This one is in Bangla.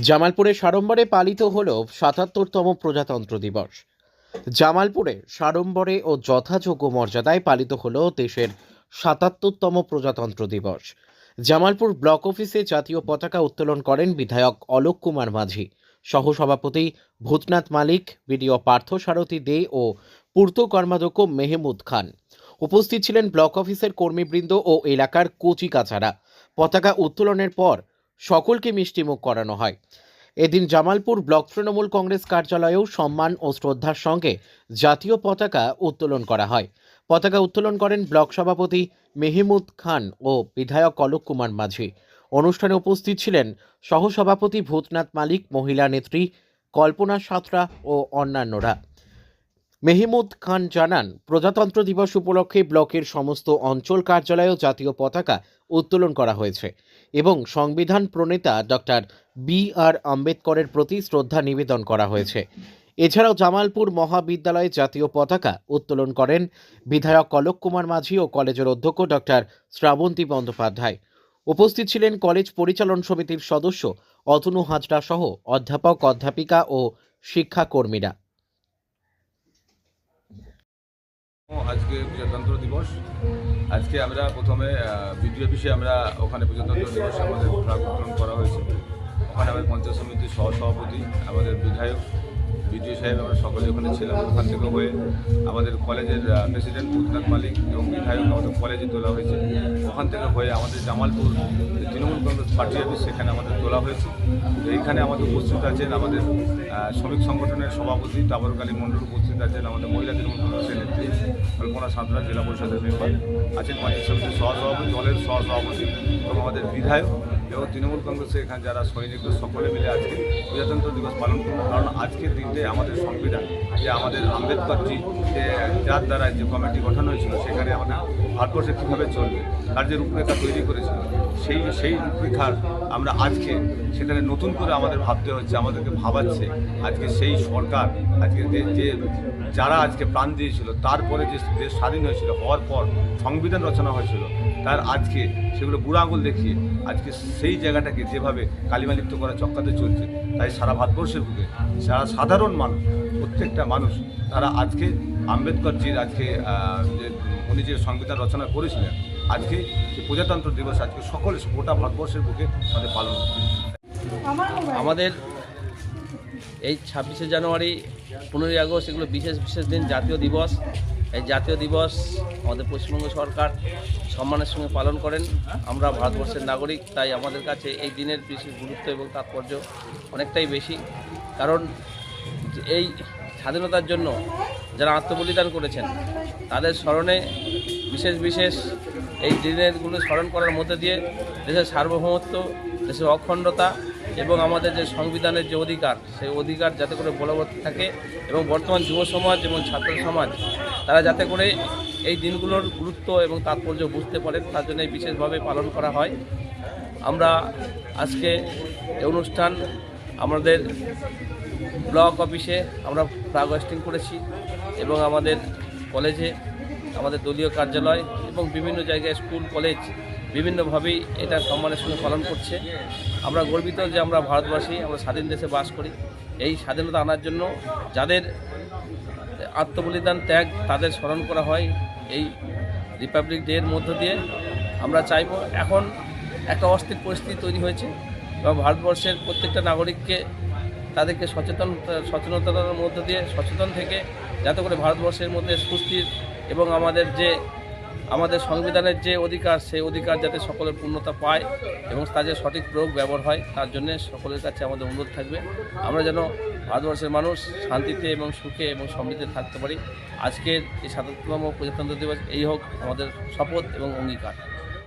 জামালপুরে সাড়ম্বরে পালিত হল ৭৭তম প্রজাতন্ত্র দিবস। জামালপুরে সাড়ম্বরে ও যথাযোগ্য মর্যাদায় পালিত হল দেশের ৭৭তম প্রজাতন্ত্র দিবস। জামালপুর ব্লক অফিসে জাতীয় পতাকা উত্তোলন করেন বিধায়ক অলোক কুমার মাঝি, সহসভাপতি ভূতনাথ মালিক, বিডিও পার্থসারথী দে ও পূর্ত কর্মাধ্যক্ষ মেহমুদ খান। উপস্থিত ছিলেন ব্লক অফিসের কর্মীবৃন্দ ও এলাকার কচিকাচারা। পতাকা উত্তোলনের পর সকলকে মিষ্টিমুখ করানো হয়। এদিন জামালপুর ব্লক তৃণমূল কংগ্রেস কার্যালয়েও সম্মান ও শ্রদ্ধার সঙ্গে জাতীয় পতাকা উত্তোলন করা হয়। পতাকা উত্তোলন করেন ব্লক সভাপতি মেহমুদ খান ও বিধায়ক অলোক কুমার মাঝি। অনুষ্ঠানে উপস্থিত ছিলেন সহসভাপতি ভূতনাথ মালিক, মহিলা নেত্রী কল্পনা সাঁতরা ও অন্যান্যরা। মেহমুদ খান জানান, প্রজাতন্ত্র দিবস উপলক্ষে ব্লকের সমস্ত অঞ্চল কার্যালয়েও জাতীয় পতাকা উত্তোলন করা হয়েছে এবং সংবিধান প্রণেতা ডক্টর বি.আর. আম্বেদকরের প্রতি শ্রদ্ধা নিবেদন করা হয়েছে। এছাড়াও জামালপুর মহাবিদ্যালয়ে জাতীয় পতাকা উত্তোলন করেন বিধায়ক অলোক কুমার মাঝি ও কলেজের অধ্যক্ষ ডক্টর শ্রাবন্তী বন্দ্যোপাধ্যায়। উপস্থিত ছিলেন কলেজ পরিচালন সমিতির সদস্য অতনু হাজরা সহ অধ্যাপক, অধ্যাপিকা ও শিক্ষাকর্মীরা। আজকে প্রজাতন্ত্র দিবস। আজকে আমরা প্রথমে বিডিও অফিসে আমরা ওখানে প্রজাতন্ত্র দিবস আমাদের ফ্ল্যাগ উত্তোলন করা হয়েছে। ওখানে আমাদের পঞ্চায়েত সমিতির সহসভাপতি, আমাদের বিধায়ক, বিডিও সাহেব, আমরা সকলে ওখানে ছিলাম। ওখান থেকে হয়ে আমাদের কলেজের প্রেসিডেন্ট ভূতনাথ মালিক এবং বিধায়ক আমাদের কলেজে তোলা হয়েছে। ওখান থেকে হয়ে আমাদের জামালপুর তৃণমূল কংগ্রেস পার্টি অফিস, সেখানে আমাদের তোলা হয়েছে। এইখানে আমাদের উপস্থিত আছেন আমাদের শ্রমিক সংগঠনের সভাপতি তাবরকালী মণ্ডল, উপস্থিত আছেন আমাদের মহিলা তৃণমূল কংগ্রেসের নেত্রী কল্পনা সাঁতরা, জেলা পরিষদের মেম্বার আছেন, পঞ্চায়েত সমিতির সহসভাপতি, দলের সহসভাপতি এবং আমাদের বিধায়ক এবং তৃণমূল কংগ্রেসের এখানে যারা সৈনিকরা সকলে মিলে আজকে প্রজাতন্ত্র দিবস পালন করব। কারণ আজকের দিনটা আমাদের সংবিধান, যে আমাদের আম্বেদকরজি যে যার দ্বারা যে কমিটি গঠন হয়েছিল, সেখানে আমাদের ভারতবর্ষে কীভাবে চলবে তার যে রূপরেখা তৈরি করেছিল, সেই রূপরেখার আমরা আজকে সেখানে নতুন করে আমাদের ভাবতে হচ্ছে, আমাদেরকে ভাবাচ্ছে। আজকে সেই সরকার আজকে যে যারা আজকে প্রাণ দিয়েছিল, তারপরে যে দেশ স্বাধীন হয়েছিল, হওয়ার পর সংবিধান রচনা হয়েছিল, তার আজকে সেগুলো বুড়ো আঙুল দেখিয়ে আজকে সেই জায়গাটাকে যেভাবে কালিমালিপ্ত করা চক্রাতে চলছে, তাই সারা ভারতবর্ষের বুকে সারা সাধারণ মানুষ, প্রত্যেকটা মানুষ তারা আজকে আম্বেদকরজির আজকে যে উনি যে সংবিধান রচনা করেছিলেন, আজকে যে প্রজাতন্ত্র দিবস আজকে সকলে গোটা ভারতবর্ষের বুকে আমাদের পালন করছে। আমাদের এই 26শে জানুয়ারি, 15ই আগস্ট এগুলো বিশেষ বিশেষ দিন, জাতীয় দিবস। এই জাতীয় দিবস আমাদের পশ্চিমবঙ্গ সরকার সম্মানের সঙ্গে পালন করেন। আমরা ভারতবর্ষের নাগরিক, তাই আমাদের কাছে এই দিনের বিশেষ গুরুত্ব এবং তাৎপর্য অনেকটাই বেশি। কারণ এই স্বাধীনতার জন্য যারা আত্মবলিদান করেছেন, তাদের স্মরণে বিশেষ বিশেষ এই দিনেরগুলো স্মরণ করার মধ্যে দিয়ে দেশের সার্বভৌমত্ব, দেশের অখণ্ডতা এবং আমাদের যে সংবিধানের যে অধিকার, সেই অধিকার যাতে করে বলবৎ থাকে এবং বর্তমান যুব সমাজ এবং ছাত্র সমাজ তারা যাতে করে এই দিনগুলোর গুরুত্ব এবং তাৎপর্য বুঝতে পারেন, তার জন্য বিশেষভাবে পালন করা হয়। আমরা আজকে এই অনুষ্ঠান আমাদের ব্লক অফিসে আমরা ফ্ল্যাগ হোয়েস্টিং করেছি এবং আমাদের কলেজে, আমাদের দলীয় কার্যালয় এবং বিভিন্ন জায়গায় স্কুল, কলেজ বিভিন্নভাবেই এটা সম্মানের সঙ্গে পালন করছে। আমরা গর্বিত যে আমরা ভারতবাসী, আমরা স্বাধীন দেশে বাস করি। এই স্বাধীনতা আনার জন্য যাদের আত্মবলিদান, ত্যাগ, তাদের স্মরণ করা হয় এই রিপাবলিক ডে এর মধ্য দিয়ে। আমরা চাইব, এখন একটা অস্থির পরিস্থিতি তৈরি হয়েছে এবং ভারতবর্ষের প্রত্যেকটা নাগরিককে তাদেরকে সচেতনতার মধ্য দিয়ে সচেতন থেকে যাতে করে ভারতবর্ষের মধ্যে সুস্থির এবং আমাদের সংবিধানের যে অধিকার, সেই অধিকার যাতে সকলের পূর্ণতা পায় এবং তার যে সঠিক প্রয়োগ ব্যবহার হয়, তার জন্য সকলের কাছে আমাদের অনুরোধ থাকবে আমরা যেন ভারতবর্ষের মানুষ শান্তিতে এবং সুখে এবং সমৃদ্ধে থাকতে পারি। আজকের এই ৭৭তম প্রজাতন্ত্র দিবস এই হোক আমাদের শপথ এবং অঙ্গীকার।